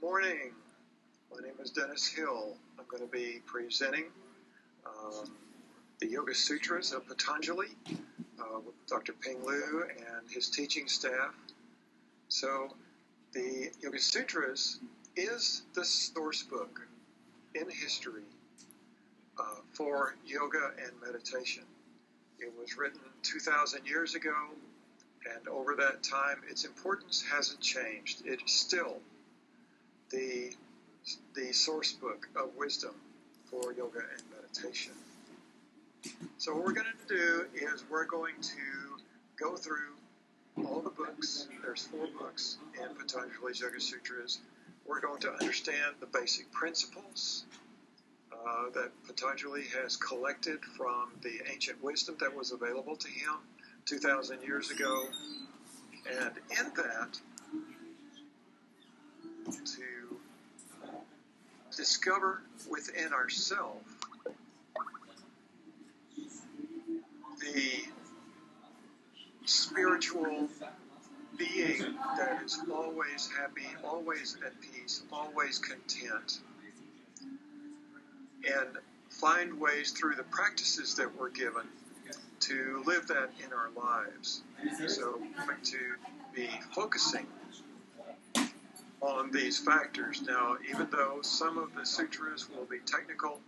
Morning. My name is Dennis Hill. I'm going to be presenting the Yoga Sutras of Patanjali with Dr. Ping Lu and his teaching staff. So the Yoga Sutras is the source book in history for yoga and meditation. It was written 2,000 years ago, and over that time its importance hasn't changed. It is still the source book of wisdom for yoga and meditation. So what we're going to do is we're going to go through all the books. There's 4 books in Patanjali's Yoga Sutras. We're going to understand the basic principles that Patanjali has collected from the ancient wisdom that was available to him 2,000 years ago. And in that, to discover within ourselves the spiritual being that is always happy, always at peace, always content, and find ways through the practices that we're given to live that in our lives. So I'm going to be focusing on these factors. Now, even though some of the sutras will be technical,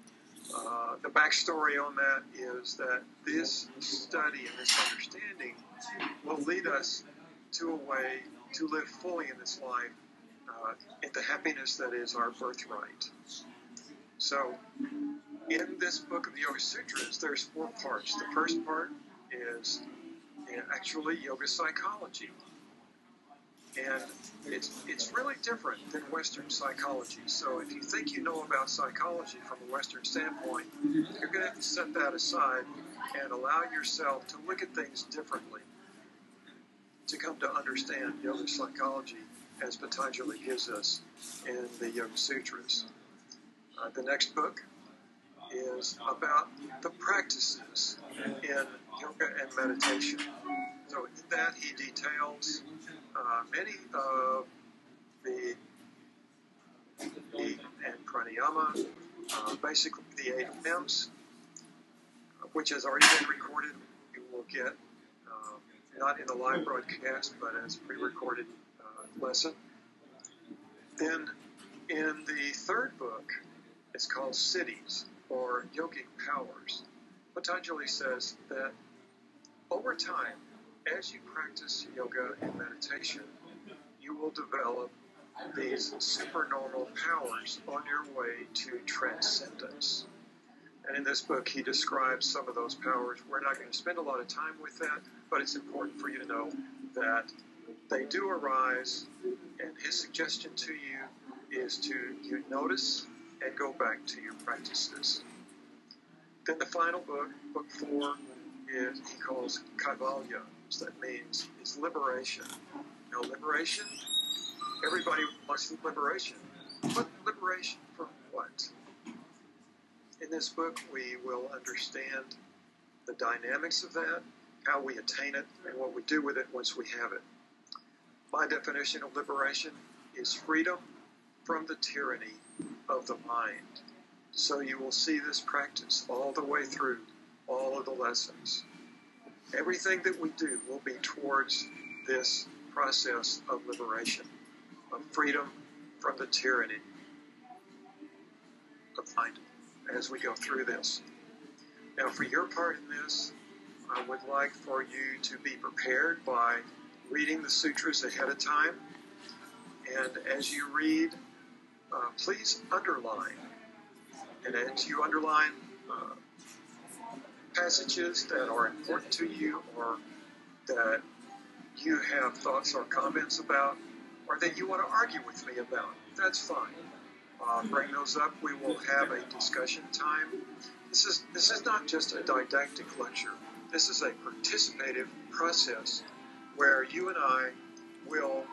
the backstory on that is that this study and this understanding will lead us to a way to live fully in this life in the happiness that is our birthright. So, in this book of the Yoga Sutras, there's 4 parts. The first part is actually yoga psychology. And it's really different than Western psychology. So if you think you know about psychology from a Western standpoint, you're going to have to set that aside and allow yourself to look at things differently to come to understand yoga psychology as Patanjali gives us in the Yoga Sutras. The next book is about the practices in yoga and meditation. So in that he details many of the and pranayama, basically the 8 hymns, which has already been recorded. You will get not in the live broadcast, but as a pre-recorded lesson. Then in the 3rd book, it's called Siddhis, or Yogic Powers. Patanjali says that over time, as you practice yoga and meditation, you will develop these supernormal powers on your way to transcendence. And in this book, he describes some of those powers. We're not going to spend a lot of time with that, but it's important for you to know that they do arise, and his suggestion to you is to you notice and go back to your practices. Then the final book, book 4, is he calls Kaivalya. That means is liberation. Now, liberation, everybody wants liberation. But liberation from what? In this book, we will understand the dynamics of that, how we attain it, and what we do with it once we have it. My definition of liberation is freedom from the tyranny of the mind. So you will see this practice all the way through all of the lessons. Everything that we do will be towards this process of liberation, of freedom from the tyranny of mind as we go through this. Now, for your part in this, I would like for you to be prepared by reading the sutras ahead of time. And as you read, please underline. And as you underline passages that are important to you, or that you have thoughts or comments about, or that you want to argue with me about, that's fine. Bring those up. We will have a discussion time. This is not just a didactic lecture. This is a participative process where you and I will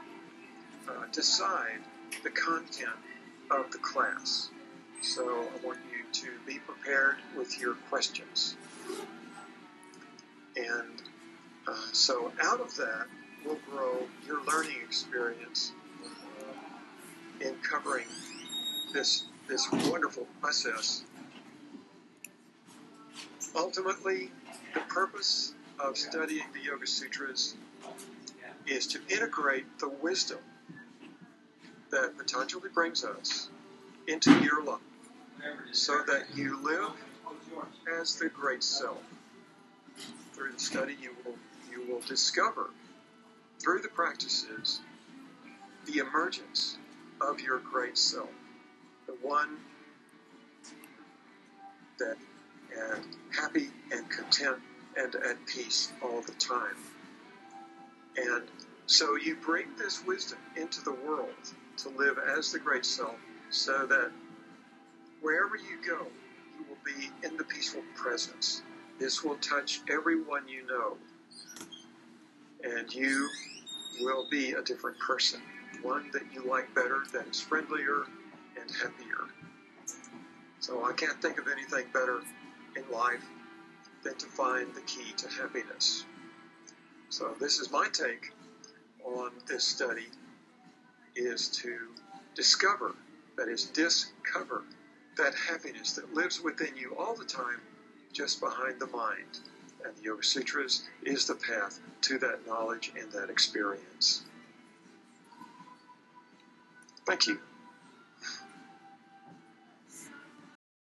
decide the content of the class. So I want you to be prepared with your questions. And so out of that will grow your learning experience in covering this wonderful process. Ultimately, the purpose of studying the Yoga Sutras is to integrate the wisdom that Patanjali brings us into your life so that you live as the great self. Through the study, you will discover, through the practices, the emergence of your great self, the one that is happy and content and at peace all the time. And so you bring this wisdom into the world to live as the great self so that wherever you go, you will be in the peaceful presence. This will touch everyone you know, and you will be a different person, one that you like better, that is friendlier and happier. So I can't think of anything better in life than to find the key to happiness. So this is my take on this study, is to discover that happiness that lives within you all the time, just behind the mind. And the Yoga Sutras is the path to that knowledge and that experience. Thank you.